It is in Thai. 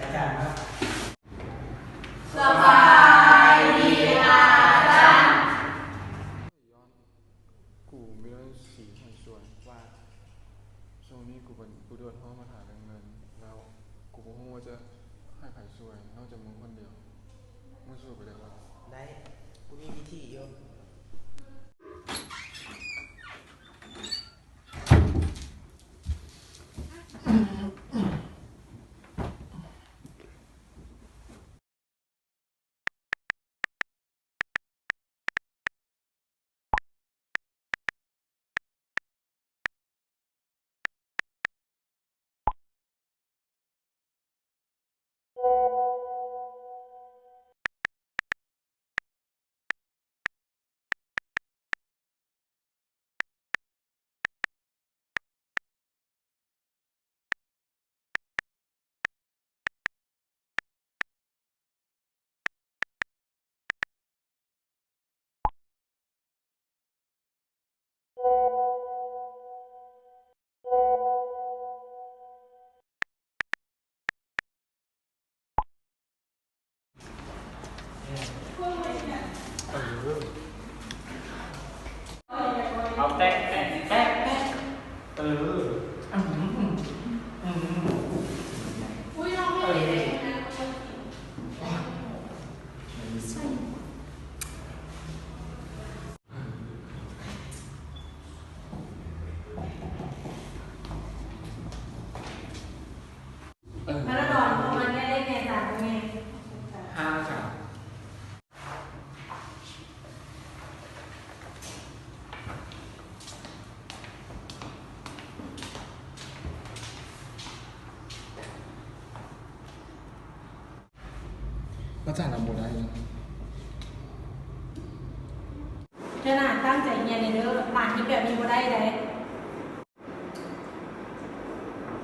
อาจารย์ครับสบายดีอาจารย์กูมีเรื่องสีชวนว่าช่วงนี้กูโดนห้องมาถามเงินแล้วกูก็คงว่าจะให้ใครช่วยนอกจากมึงคนเดียวมึงช่วยกูได้ป่ะได้กูมีวิธีอยู่เอาแตะแตะแตะแตะอุ้ยน้องไม่ได้เลยนะมาราธอนของมันได้ไงจ้ะไง5 ค่ะแล้วจ่ายเราหมดได้ยังเจ้าหน้าตั้งใจเรียนในเด้อผ่านที่แบบนี้บ่ได้เลย